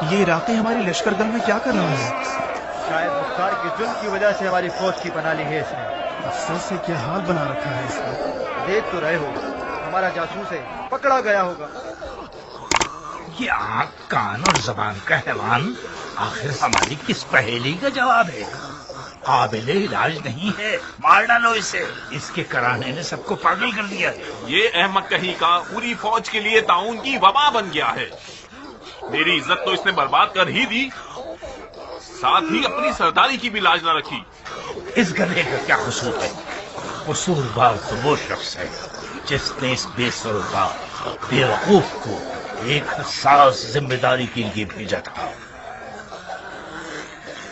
یہ عراقی ہماری لشکر دل میں کیا کر رہا ہے؟ شاید مختار کے ظلم کی وجہ سے ہماری فوج کی پناہ لی ہے اس نے۔ افسوس سے کیا حال بنا رکھا ہے اس نے۔ دیکھ تو رہے ہو، ہمارا جاسوس ہے، پکڑا گیا ہوگا۔ یہ آنکھ کان اور زبان کا حیوان آخر ہماری کس پہیلی کا جواب ہے؟ قابل علاج نہیں ہے، مار ڈالو اسے، اس کے کرانے نے سب کو پاگل کر دیا ہے۔ یہ احمق کہیں کا پوری فوج کے لیے تعاون کی وبا بن گیا ہے۔ میری عزت تو اس نے برباد کر ہی دی، ساتھ ہی اپنی سرداری کی بھی لاج نہ رکھی۔ اس گدھے کا کیا قصور ہے؟ قصوروار تو وہ شخص ہے جس نے اس بے سروپا بیوقوف کو ایک حساس ذمہ داری کے لیے بھیجا تھا۔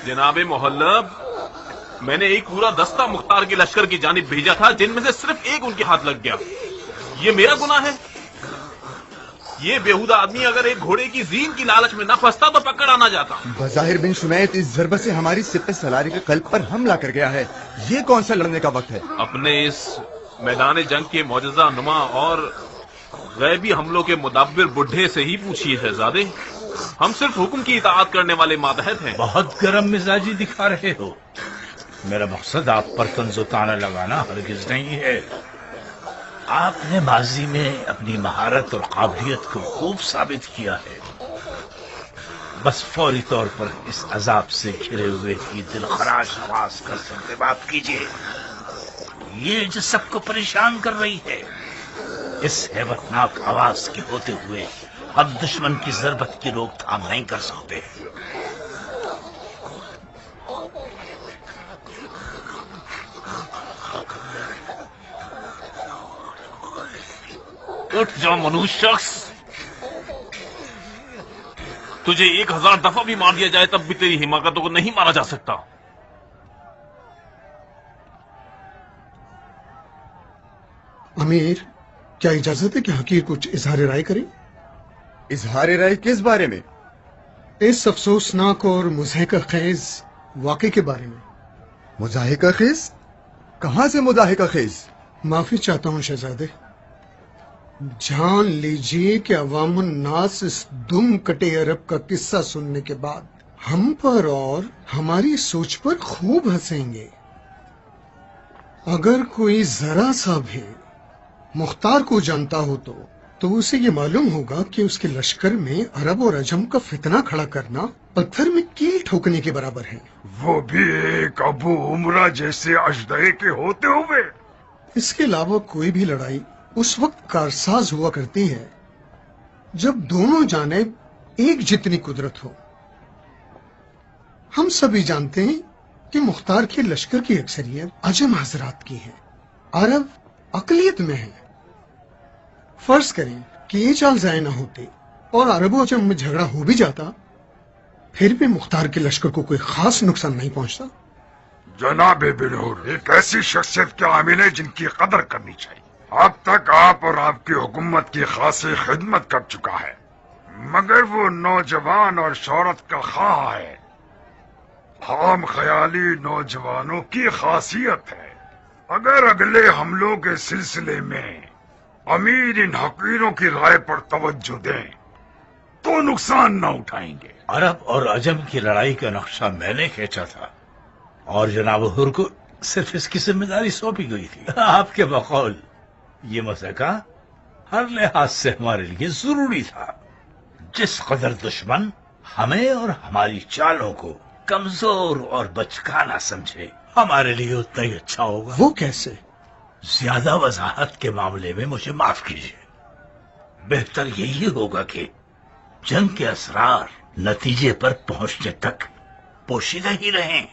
جناب محلب، میں نے ایک پورا دستہ مختار کے لشکر کی جانب بھیجا تھا، جن میں سے صرف ایک ان کے ہاتھ لگ گیا۔ یہ میرا گناہ ہے؟ یہ بیہودہ آدمی اگر ایک گھوڑے کی زین کی لالچ میں نہ پھنستا تو پکڑ آنا جاتا۔ بظاہر بن شمیت اس ضربت سے ہماری سپہ سالاری کے قلب پر حملہ کر گیا ہے۔ یہ کون سا لڑنے کا وقت ہے؟ اپنے اس میدان جنگ کے معجزہ نما اور غیبی حملوں کے مدبر بڈھے سے ہی پوچھیے شہزادے، ہم صرف حکم کی اطاعت کرنے والے ماتحت ہیں۔ بہت گرم مزاجی دکھا رہے ہو۔ میرا مقصد آپ پر طنز و طعنہ لگانا ہرگز نہیں ہے۔ آپ نے ماضی میں اپنی مہارت اور قابلیت کو خوب ثابت کیا ہے، بس فوری طور پر اس عذاب سے گھرے ہوئے کی دل خراش آواز کا سرتباب کیجیے، یہ جو سب کو پریشان کر رہی ہے۔ اس ہیبتناک آواز کے ہوتے ہوئے ہم دشمن کی ضربت کی روک تھام نہیں کر سکتے۔ اٹھ جا منوش شخص، تجھے 1000 دفعہ بھی مار دیا جائے تب بھی تیری حماقتوں کو نہیں مارا جا سکتا۔ امیر، کیا اجازت ہے کہ حقیر کچھ اظہار رائے کریں؟ اظہار رائے کس بارے میں؟ اس افسوسناک اور مضحکہ خیز واقعے کے بارے میں۔ مضحکہ خیز؟ کہاں سے مضحکہ خیز؟ معافی چاہتا ہوں شہزادے، جان لیجیے کہ عوام الناس اس دم کٹے عرب کا قصہ سننے کے بعد ہم پر اور ہماری سوچ پر خوب ہنسیں گے۔ اگر کوئی ذرا سا بھی مختار کو جانتا ہو تو اسے یہ معلوم ہوگا کہ اس کے لشکر میں عرب اور عجم کا فتنہ کھڑا کرنا پتھر میں کیل ٹھوکنے کے برابر ہے، وہ بھی ایک ابو عمرہ جیسے اژدہے کے ہوتے ہوئے۔ اس کے علاوہ کوئی بھی لڑائی اس وقت کارساز ہوا کرتی ہے جب دونوں جانب ایک جتنی قدرت ہو۔ ہم سبھی جانتے ہیں کہ مختار کے لشکر کی اکثریت عجم حضرات کی ہے، عرب اقلیت میں ہے۔ فرض کریں کہ یہ چال ضائع نہ ہوتے اور عرب و عجم میں جھگڑا ہو بھی جاتا، پھر بھی مختار کے لشکر کو کوئی خاص نقصان نہیں پہنچتا۔ جناب بنور ایک ایسی شخصیت کے عامل ہے جن کی قدر کرنی چاہیے۔ اب تک آپ اور آپ کی حکومت کی خاصی خدمت کر چکا ہے، مگر وہ نوجوان اور شہرت کا خواہاں ہے۔ خام خیالی نوجوانوں کی خاصیت ہے۔ اگر اگلے حملوں کے سلسلے میں امیر ان حقیروں کی رائے پر توجہ دیں تو نقصان نہ اٹھائیں گے۔ عرب اور عجم کی لڑائی کا نقشہ میں نے کھینچا تھا اور جناب حر کو صرف اس کی ذمہ داری سونپی گئی تھی۔ آپ کے بقول یہ مسئلہ ہر لحاظ سے ہمارے لیے ضروری تھا۔ جس قدر دشمن ہمیں اور ہماری چالوں کو کمزور اور بچکانا سمجھے، ہمارے لیے اتنا ہی اچھا ہوگا۔ وہ کیسے؟ زیادہ وضاحت کے معاملے میں مجھے معاف کیجیے۔ بہتر یہی ہوگا کہ جنگ کے اسرار نتیجے پر پہنچنے تک پوشیدہ ہی رہیں۔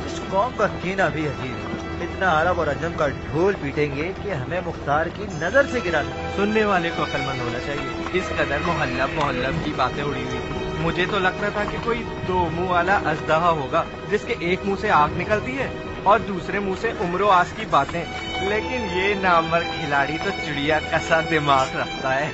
اس قوم کا کینہ بھی عجیب ہے، اتنا عرب اور عجم کا ڈھول پیٹیں گے کہ ہمیں مختار کی نظر سے گرا دیں۔ سننے والے کو عقل مند ہونا چاہیے۔ اس قدر محلب کی باتیں اڑی ہوئی تھی، مجھے تو لگتا تھا کہ کوئی دو منہ والا اژدہا ہوگا جس کے ایک منہ سے آگ نکلتی ہے اور دوسرے منہ سے عمر و آس کی باتیں، لیکن یہ نامر کھلاڑی تو چڑیا کا سا دماغ رکھتا ہے۔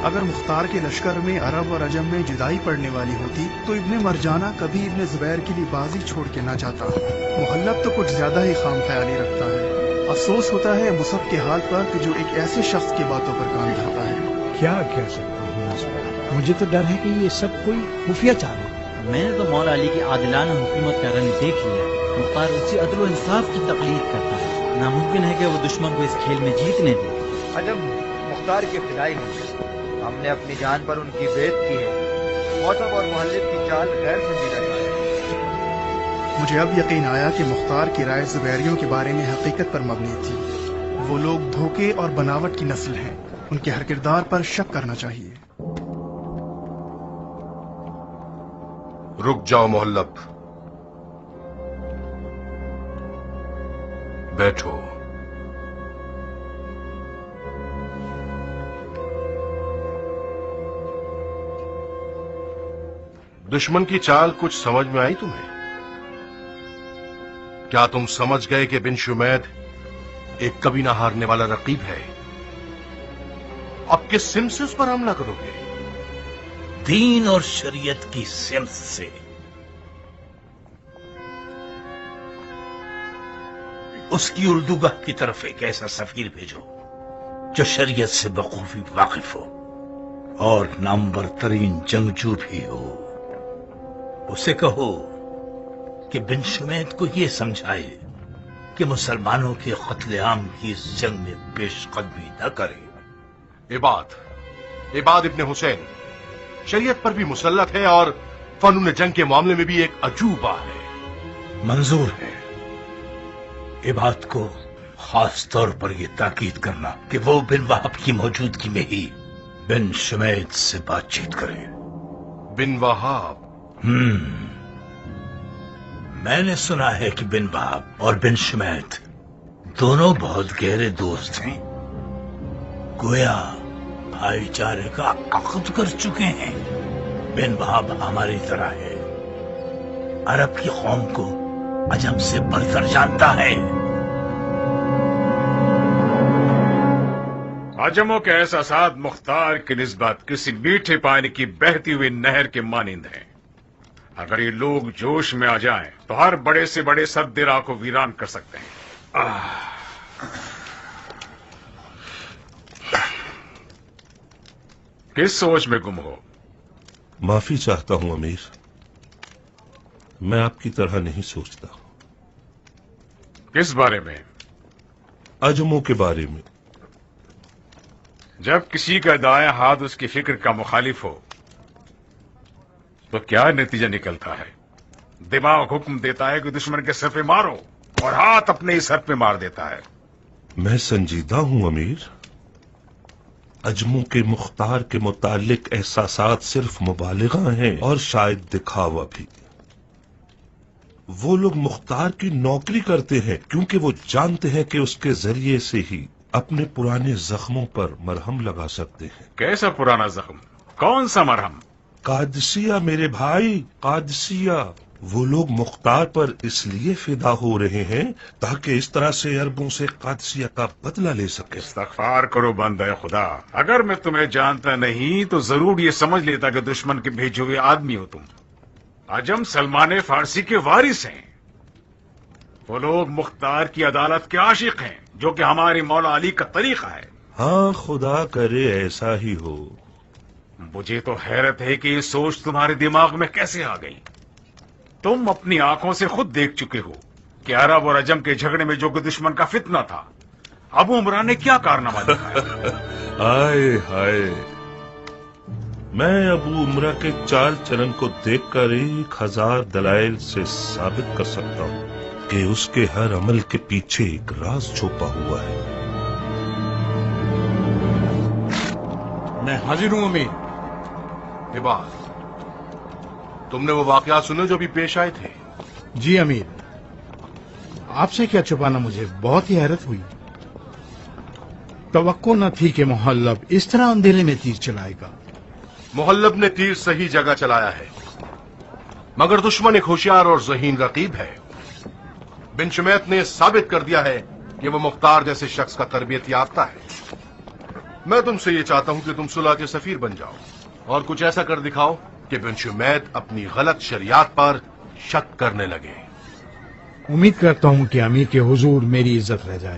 اگر مختار کے لشکر میں عرب اور عجم میں جدائی پڑنے والی ہوتی تو ابن مرجانہ کبھی ابن زبیر کے لیے بازی چھوڑ کے نہ جاتا۔ محلب تو کچھ زیادہ ہی خام خیالی رکھتا ہے۔ افسوس ہوتا ہے مصعب کے حال پر کہ جو ایک ایسے شخص کی باتوں پر کان دھرتا ہے۔ کیا کہہ سکتا ہوں اس پر؟ مجھے تو ڈر ہے کہ یہ سب کوئی خفیہ چال ہے۔ میں نے تو مولا علی کی عادلانہ حکومت کا رنگ دیکھ لیا۔ مختار اسی عدل و انصاف کی تقلید کرتا ہے، ناممکن ہے کہ وہ دشمن کو اس کھیل میں جیتنے دے۔ عجم مختار کے فدائی نہیں، ہم نے اپنی جان پر ان کی بیعت کی ہے۔ موسم اور محلب کی چال غیر سنجیدہ چال ہے۔ مجھے اب یقین آیا کہ مختار کی رائے زبیریوں کے بارے میں حقیقت پر مبنی تھی۔ وہ لوگ دھوکے اور بناوٹ کی نسل ہیں، ان کے ہر کردار پر شک کرنا چاہیے۔ رک جاؤ محلب، بیٹھو۔ دشمن کی چال کچھ سمجھ میں آئی تمہیں؟ کیا تم سمجھ گئے کہ بن شمید ایک کبھی نہ ہارنے والا رقیب ہے؟ اب کس سمت سے اس پر حملہ کرو گے؟ دین اور شریعت کی سمت سے۔ اس کی اردوگاہ کی طرف ایک ایسا سفیر بھیجو جو شریعت سے بخوبی واقف ہو اور نامور ترین جنگجو بھی ہو۔ اسے کہو کہ بن شمید کو یہ سمجھائے کہ مسلمانوں کے قتل عام کی اس جنگ میں پیش قدمی نہ کرے۔ عباد ابن حسین شریعت پر بھی مسلط ہے اور فنون جنگ کے معاملے میں بھی ایک عجوبہ ہے۔ منظور ہے عباد کو خاص طور پر یہ تاکید کرنا کہ وہ بن وہب کی موجودگی میں ہی بن شمید سے بات چیت کرے۔ بن وہاب؟ میں نے سنا ہے کہ بن وہب اور بن شمید دونوں بہت گہرے دوست ہیں، گویا بھائی چارے کا عقد کر چکے ہیں۔ بن وہب ہماری طرح ہے، عرب کی قوم کو عجم سے برتر جانتا ہے۔ عجموں کے احساسات مختار کی نسبت کسی میٹھے پانی کی بہتی ہوئی نہر کے مانند ہیں۔ اگر یہ لوگ جوش میں آ جائیں تو ہر بڑے سے بڑے سد راہ کو ویران کر سکتے ہیں۔ کس سوچ میں گم ہو؟ معافی چاہتا ہوں امیر، میں آپ کی طرح نہیں سوچتا۔ کس بارے میں؟ عجموں کے بارے میں۔ جب کسی کا دایاں ہاتھ اس کی فکر کا مخالف ہو تو کیا نتیجہ نکلتا ہے؟ دماغ حکم دیتا ہے کہ دشمن کے سر پہ مارو اور ہاتھ اپنے ہی سر پہ مار دیتا ہے۔ میں سنجیدہ ہوں امیر، عجموں کے مختار کے متعلق احساسات صرف مبالغہ ہیں اور شاید دکھاوا بھی۔ وہ لوگ مختار کی نوکری کرتے ہیں کیونکہ وہ جانتے ہیں کہ اس کے ذریعے سے ہی اپنے پرانے زخموں پر مرہم لگا سکتے ہیں۔ کیسا پرانا زخم؟ کون سا مرہم؟ قادسیہ میرے بھائی، قادسیہ۔ وہ لوگ مختار پر اس لیے فدا ہو رہے ہیں تاکہ اس طرح سے عربوں سے قادسیہ کا بدلہ لے سکے۔ استغفار کرو بندہ خدا، اگر میں تمہیں جانتا نہیں تو ضرور یہ سمجھ لیتا کہ دشمن کے بھیجے ہوئے آدمی ہو تم۔ عجم سلمان فارسی کے وارث ہیں، وہ لوگ مختار کی عدالت کے عاشق ہیں جو کہ ہمارے مولا علی کا طریقہ ہے۔ ہاں خدا کرے ایسا ہی ہو۔ مجھے تو حیرت ہے کہ یہ سوچ تمہارے دماغ میں کیسے آ گئی؟ تم اپنی آنکھوں سے خود دیکھ چکے ہو کہ عرب اور عجم کے جھگڑے میں جو کہ دشمن کا فتنہ تھا، ابو عمران نے کیا کارنامہ دکھایا۔ ہائے ہائے، میں ابو عمرہ کے چال چلن کو دیکھ کر 1000 دلائل سے ثابت کر سکتا ہوں کہ اس کے ہر عمل کے پیچھے ایک راز چھپا ہوا ہے۔ میں حاضر ہوں امیر۔ عباد، تم نے وہ واقعات سنے جو بھی پیش آئے تھے؟ جی امیر، آپ سے کیا چھپانا، مجھے بہت ہی حیرت ہوئی۔ توقع نہ تھی کہ محلب اس طرح اندھیرے میں تیر چلائے گا۔ محلب نے تیر صحیح جگہ چلایا ہے، مگر دشمن ایک ہوشیار اور ذہین رقیب ہے۔ بن شمیت نے ثابت کر دیا ہے کہ وہ مختار جیسے شخص کا تربیت یافتہ ہے۔ میں تم سے یہ چاہتا ہوں کہ تم صلح کے سفیر بن جاؤ اور کچھ ایسا کر دکھاؤ کہ بن شمیت اپنی غلط شریعت پر شک کرنے لگے۔ امید کرتا ہوں کہ امیر کے حضور میری عزت رہ جائے۔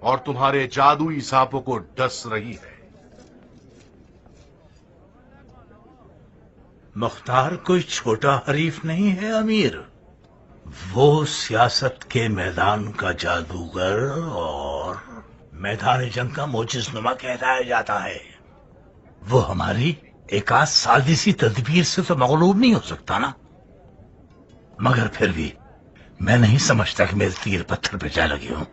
اور تمہارے جادوئی سانپوں کو ڈس رہی ہے۔ مختار کوئی چھوٹا حریف نہیں ہے امیر، وہ سیاست کے میدان کا جادوگر اور میدان جنگ کا معجز نما کہلایا جاتا ہے۔ وہ ہماری ایک آدھ سازشی تدبیر سے تو مغلوب نہیں ہو سکتا نا، مگر پھر بھی میں نہیں سمجھتا کہ میرے تیر پتھر پہ جا لگے ہوں۔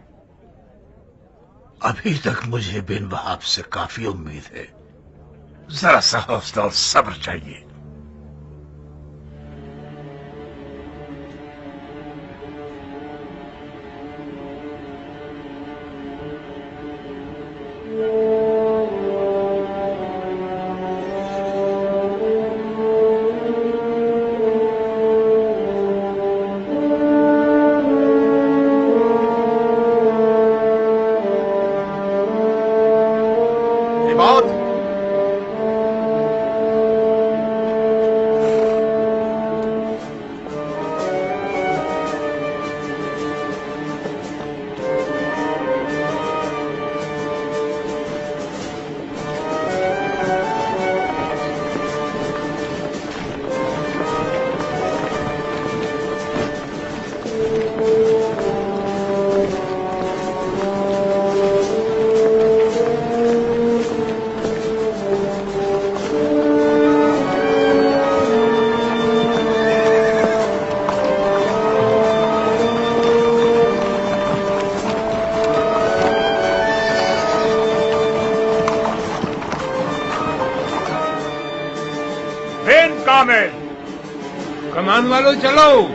ابھی تک مجھے بن وہاب سے کافی امید ہے، ذرا سا حوصلہ اور صبر چاہیے۔ کمان والوں چلو۔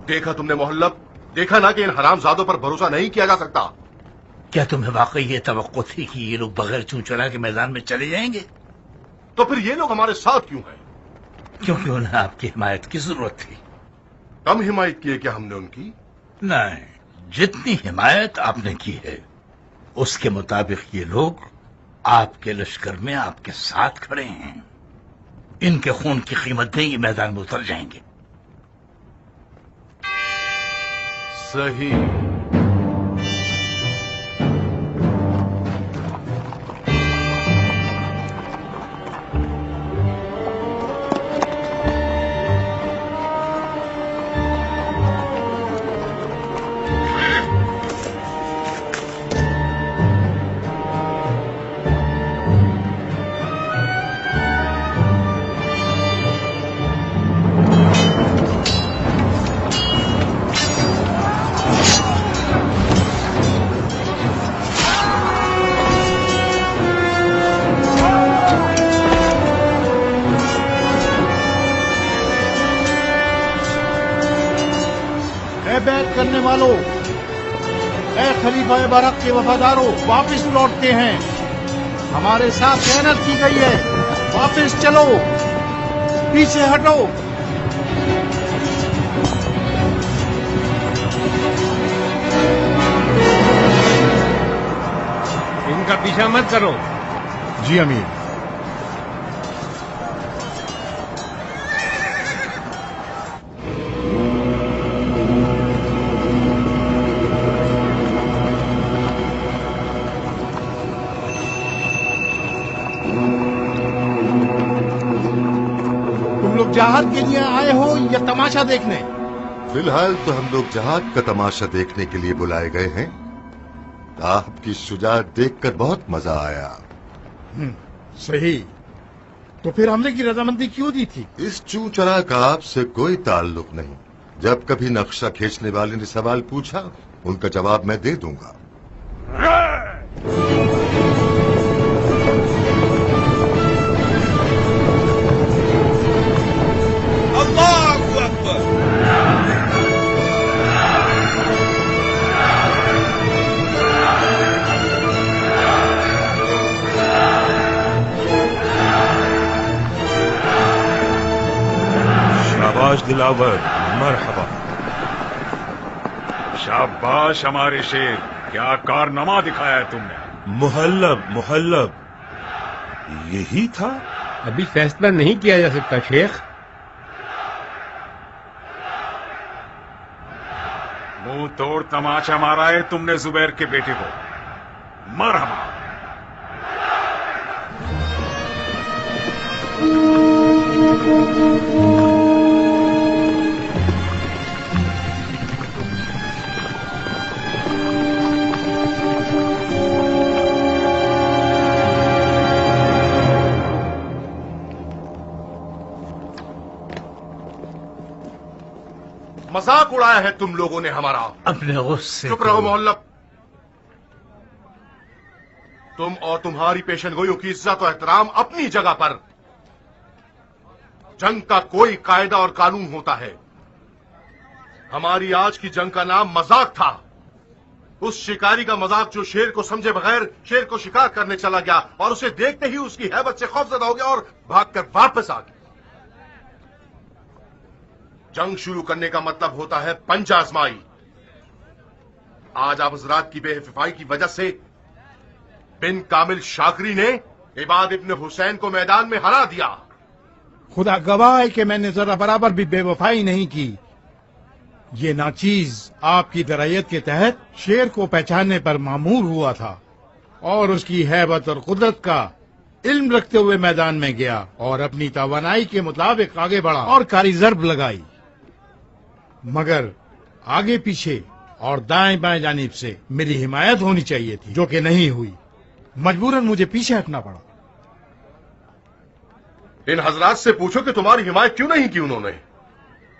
دیکھا تم نے محلب، دیکھا نا کہ ان حرام زادوں پر بھروسہ نہیں کیا جا سکتا۔ کیا تمہیں واقعی یہ توقع تھی کہ یہ لوگ بغیر چون چرا کے میدان میں چلے جائیں گے؟ تو پھر یہ لوگ ہمارے ساتھ کیوں ہیں؟ کیونکہ انہیں آپ کی حمایت کی ضرورت تھی۔ کم حمایت کی ہے کیا ہم نے ان کی؟ نہیں، جتنی حمایت آپ نے کی ہے اس کے مطابق یہ لوگ آپ کے لشکر میں آپ کے ساتھ کھڑے ہیں۔ ان کے خون کی قیمت دیں یہ میدان میں اتر جائیں گے۔ صحیح، بیعت کرنے والوں، اے خلیفہ برحق کے وفاداروں، واپس لوٹتے ہیں، ہمارے ساتھ خیانت کی گئی ہے، واپس چلو، پیچھے ہٹو۔ ان کا پیچھا مت کرو۔ جی امیر۔ تم لوگ جہاد کے لیے آئے ہو یا تماشا دیکھنے؟ فی الحال تو ہم لوگ جہاد کا تماشا دیکھنے کے لیے بلائے گئے ہیں۔ آپ کی شجاعت دیکھ کر بہت مزہ آیا۔ صحیح، تو پھر حملے کی رضامندی کیوں دی تھی؟ اس چوچرا کا آپ سے کوئی تعلق نہیں۔ جب کبھی نقشہ کھینچنے والے نے سوال پوچھا، ان کا جواب میں دے دوں گا۔ اللہ اکبر۔ شاباش دلاور، مرحبا۔ شاباش ہمارے شیر، کیا کارنامہ دکھایا ہے تم نے۔ محلب محلب، یہی تھا؟ ابھی فیصلہ نہیں کیا جا سکتا شیخ۔ منہ توڑ تماشا مارا ہے تم نے زبیر کے بیٹے کو۔ مرحبا۔ مذاق اڑایا ہے تم لوگوں نے ہمارا۔ اپنے غصے چپ رہو محلب۔ تم اور تمہاری پیشن گوئیوں کی عزت و احترام اپنی جگہ پر۔ جنگ کا کوئی قاعدہ اور قانون ہوتا ہے۔ ہماری آج کی جنگ کا نام مذاق تھا۔ اس شکاری کا مذاق جو شیر کو سمجھے بغیر شیر کو شکار کرنے چلا گیا اور اسے دیکھتے ہی اس کی ہیبت سے خوفزدہ ہو گیا اور بھاگ کر واپس آ گیا۔ جنگ شروع کرنے کا مطلب ہوتا ہے پنجہ آزمائی۔ آج آپ حضرات کی بے حفاظتی کی وجہ سے بن کامل شاکری نے عباد ابن حسین کو میدان میں ہرا دیا۔ خدا گواہ ہے کہ میں نے ذرا برابر بھی بے وفائی نہیں کی۔ یہ ناچیز آپ کی درایت کے تحت شیر کو پہچاننے پر مامور ہوا تھا اور اس کی ہیبت اور قدرت کا علم رکھتے ہوئے میدان میں گیا اور اپنی توانائی کے مطابق آگے بڑھا اور کاری ضرب لگائی، مگر آگے پیچھے اور دائیں بائیں جانب سے میری حمایت ہونی چاہیے تھی، جو کہ نہیں ہوئی۔ مجبوراً مجھے پیچھے ہٹنا پڑا۔ ان حضرات سے پوچھو کہ تمہاری حمایت کیوں نہیں کی انہوں نے۔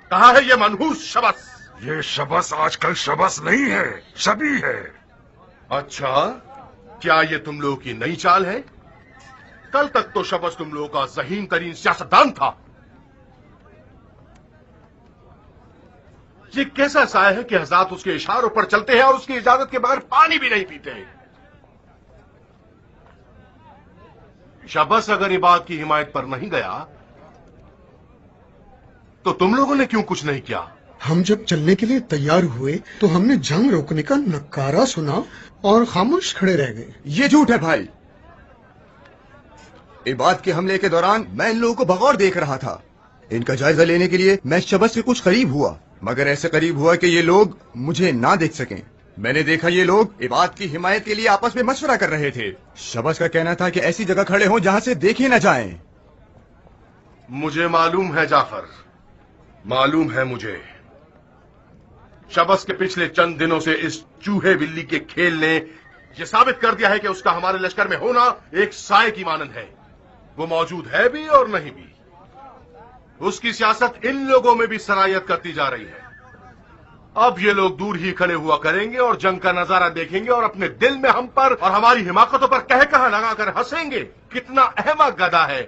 کہاں ہے یہ منحوس شبس؟ یہ شبس آج کل شبس نہیں ہے، شبی ہے۔ اچھا، کیا یہ تم لوگوں کی نئی چال ہے؟ کل تک تو شبس تم لوگوں کا ذہین ترین سیاستدان تھا۔ یہ کیسا سایہ ہے کہ حضرات اس کے اشاروں پر چلتے ہیں اور اس کی اجازت کے بغیر پانی بھی نہیں پیتے ہیں؟ شبس اگر عباد کی حمایت پر نہیں گیا تو تم لوگوں نے کیوں کچھ نہیں کیا؟ ہم جب چلنے کے لیے تیار ہوئے تو ہم نے جنگ روکنے کا نکارہ سنا اور خاموش کھڑے رہ گئے۔ یہ جھوٹ ہے بھائی۔ عباد کے حملے کے دوران میں ان لوگوں کو بغور دیکھ رہا تھا۔ ان کا جائزہ لینے کے لیے میں شبس سے کچھ قریب ہوا، مگر ایسے قریب ہوا کہ یہ لوگ مجھے نہ دیکھ سکیں۔ میں نے دیکھا یہ لوگ عباد کی حمایت کے لیے آپس میں مشورہ کر رہے تھے۔ شبس کا کہنا تھا کہ ایسی جگہ کھڑے ہوں جہاں سے دیکھے نہ جائیں۔ مجھے معلوم ہے جعفر، معلوم ہے مجھے۔ شبس کے پچھلے چند دنوں سے اس چوہے بلی کے کھیل نے یہ ثابت کر دیا ہے کہ اس کا ہمارے لشکر میں ہونا ایک سائے کی مانند ہے۔ وہ موجود ہے بھی اور نہیں بھی۔ اس کی سیاست ان لوگوں میں بھی سرایت کرتی جا رہی ہے۔ اب یہ لوگ دور ہی کھڑے ہوا کریں گے اور جنگ کا نظارہ دیکھیں گے اور اپنے دل میں ہم پر اور ہماری حماقتوں پر کہا لگا کر ہنسیں گے۔ کتنا احمق گدھا ہے۔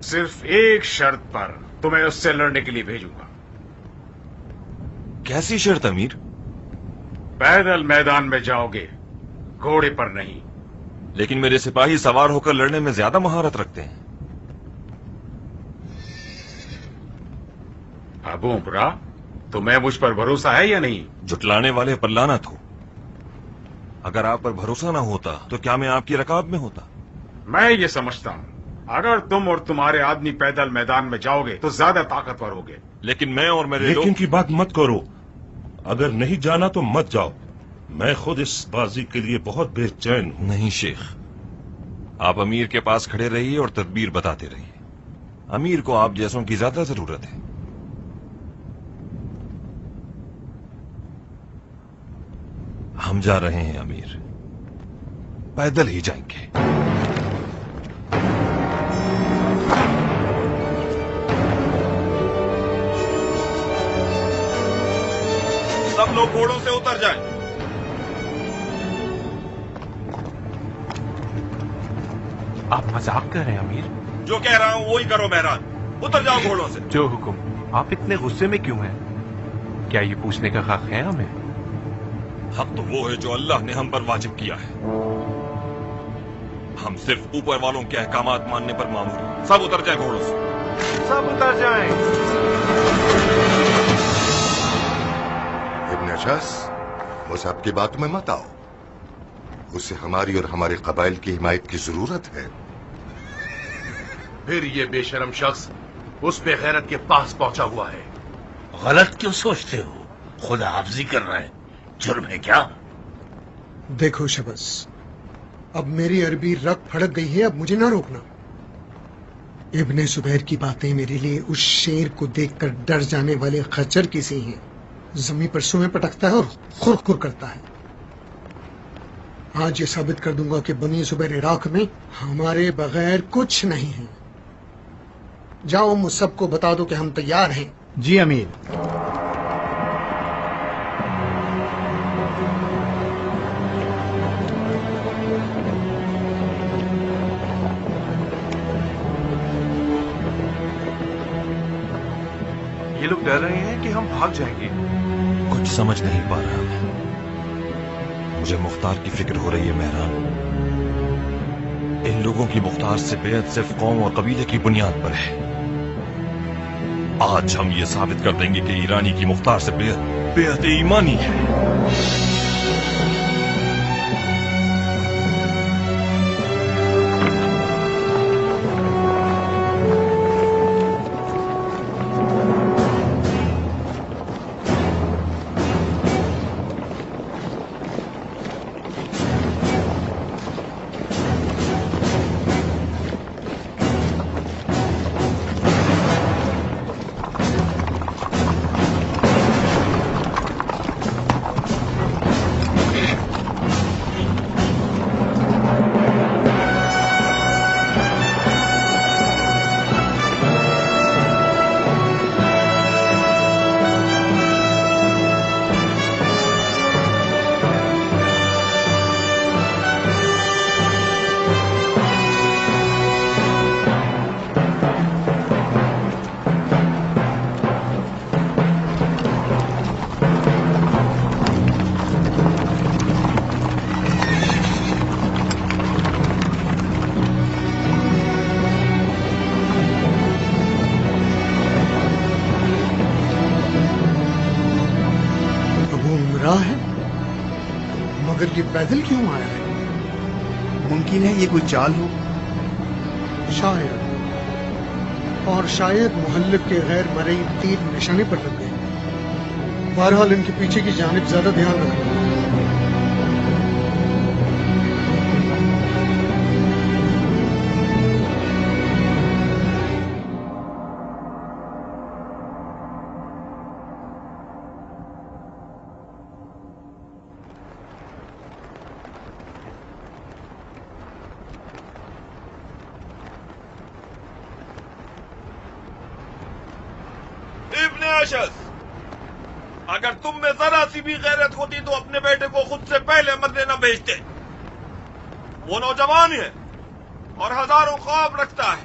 صرف ایک شرط پر تمہیں اس سے لڑنے کے لیے بھیجوں گا. کیسی شرط امیر؟ پیدل میدان میں جاؤ گے، گھوڑے پر نہیں. لیکن میرے سپاہی سوار ہو کر لڑنے میں زیادہ مہارت رکھتے ہیں. ابو عمرہ، تمہیں مجھ پر بھروسہ ہے یا نہیں؟ جھٹلانے والے پر لعنت ہو. اگر آپ پر بھروسہ نہ ہوتا تو کیا میں آپ کی رکاب میں ہوتا؟ میں یہ سمجھتا ہوں اگر تم اور تمہارے آدمی پیدل میدان میں جاؤ گے تو زیادہ طاقتور ہوگے. لیکن میں اور میرے لیکن لوگ... کی بات مت کرو. اگر نہیں جانا تو مت جاؤ. میں خود اس بازی کے لیے بہت بے چین ہوں. نہیں شیخ، آپ امیر کے پاس کھڑے رہیے اور تدبیر بتاتے رہیے. امیر کو آپ جیسوں کی زیادہ ضرورت ہے. ہم جا رہے ہیں امیر، پیدل ہی جائیں گے. سب لوگ گھوڑوں سے اتر جائیں. آپ مذاق کر رہے ہیں امیر؟ جو کہہ رہا ہوں وہی کرو مہران. اتر جاؤ گھوڑوں سے. جو حکم. آپ اتنے غصے میں کیوں ہیں؟ کیا یہ پوچھنے کا حق ہے ہمیں؟ حق تو وہ ہے جو اللہ نے ہم پر واجب کیا ہے. ہم صرف اوپر والوں کے احکامات ماننے پر معمور ہیں. سب اتر جائیں گھوڑوں سے. سب اتر جائیں. ابن اشعث، اس آپ کی بات میں مت آؤ. اسے ہماری اور ہمارے قبائل کی حمایت کی ضرورت ہے. پھر یہ بے شرم شخص اس بے غیرت کے پاس پہنچا ہوا ہے. غلط کیوں سوچتے ہو؟ خدا حافظی کر رہا ہے. جرم ہے کیا؟ دیکھو شبس، اب میری عربی رگ پھڑک گئی ہے، اب مجھے نہ روکنا. ابن زبیر کی باتیں میرے لیے اس شیر کو دیکھ کر ڈر جانے والے خچر کی سی ہیں. زمین پر سوئیں پٹکتا ہے اور خر خر کرتا ہے. آج یہ ثابت کر دوں گا کہ بنی زبیر عراق میں ہمارے بغیر کچھ نہیں ہے. جاؤ مجھ سب کو بتا دو کہ ہم تیار ہیں. جی امیر. یہ لوگ ڈر رہے ہیں کہ ہم بھاگ جائیں گے. کچھ سمجھ نہیں پا رہا میں. مجھے مختار کی فکر ہو رہی ہے مہران. ان لوگوں کی مختار سے بیعت صرف قوم اور قبیلے کی بنیاد پر ہے. آج ہم یہ ثابت کر دیں گے کہ ایرانی کی مختار سے بیعت ایمانی ہے. ہے مگر یہ پیدل کیوں آیا ہے؟ ممکن ہے یہ کوئی چال ہو. شاید، اور شاید محلب کے غیر مرئی تیر نشانے پر لگ گئے. بہرحال ان کے پیچھے کی جانب زیادہ دھیان رکھنا. ابن اشعث، اگر تم میں ذرا سی بھی غیرت ہوتی تو اپنے بیٹے کو خود سے پہلے مرنے نہ بھیجتے. وہ نوجوان ہے اور ہزاروں خواب رکھتا ہے.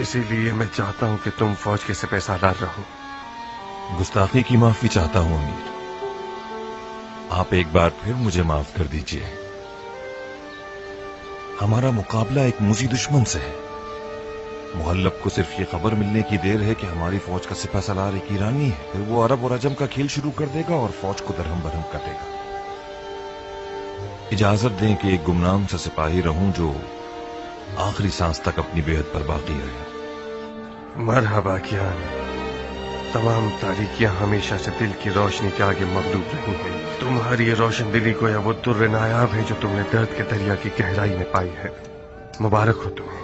اسی لیے میں چاہتا ہوں کہ تم فوج کے سپہ سالار رہو. گستاخی کی معافی چاہتا ہوں امیر. آپ ایک بار پھر مجھے معاف کر دیجئے. ہمارا مقابلہ ایک موذی دشمن سے ہے. محلب کو صرف یہ خبر ملنے کی دیر ہے کہ ہماری فوج کا سپہ سالار ایک ایرانی ہے. پھر وہ عرب اور عجم کا کھیل شروع کر دے گا اور فوج کو درہم برہم کر دے گا. اجازت دیں کہ ایک گمنام سا سپاہی رہوں جو آخری سانس تک اپنی بیعت پر باقی رہے. مرحبا کیان. تمام تاریکیاں ہمیشہ سے دل کی روشنی کے آگے مغلوب رہی ہیں. تمہاری یہ روشن دلی کو یا وہ در نایاب ہے جو تم نے درد کے دریا کی گہرائی میں پائی ہے. مبارک ہو تمہیں.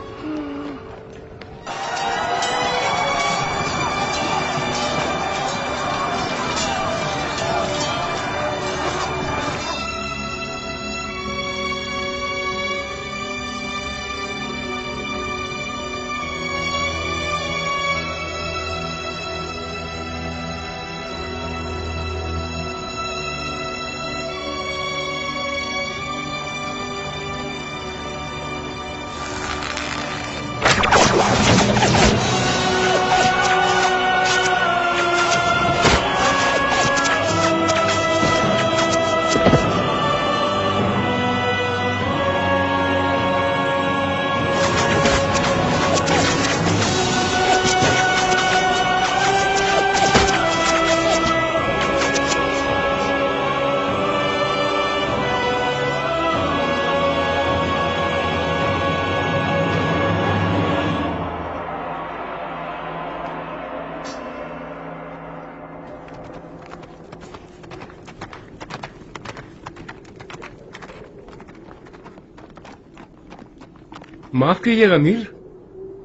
معاف کیجیے گا امیر،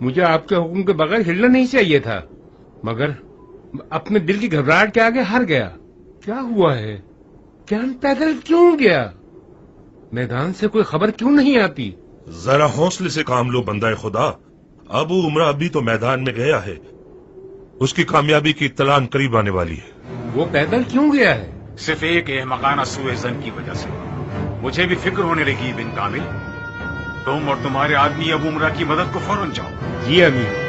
مجھے آپ کے حکم کے بغیر ہلنا نہیں چاہیے تھا، مگر اپنے دل کی گھبراہٹ کے آگے ہار گیا. کیا ہوا ہے؟ کیان پیدل کیوں گیا؟ میدان سے کوئی خبر کیوں نہیں آتی؟ ذرا حوصلے سے کام لو بندہ خدا. ابو عمرہ ابھی تو میدان میں گیا ہے. اس کی کامیابی کی اطلاع قریب آنے والی ہے. وہ پیدل کیوں گیا ہے؟ صرف ایک احمقانہ سوء ظن کی وجہ سے. مجھے بھی فکر ہونے لگی بن کامل. تم اور تمہارے آدمی ابو عمرہ کی مدد کو فوراً جاؤ. جی امیر.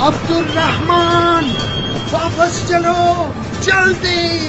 عبدالرحمن واپس چلو جلدی.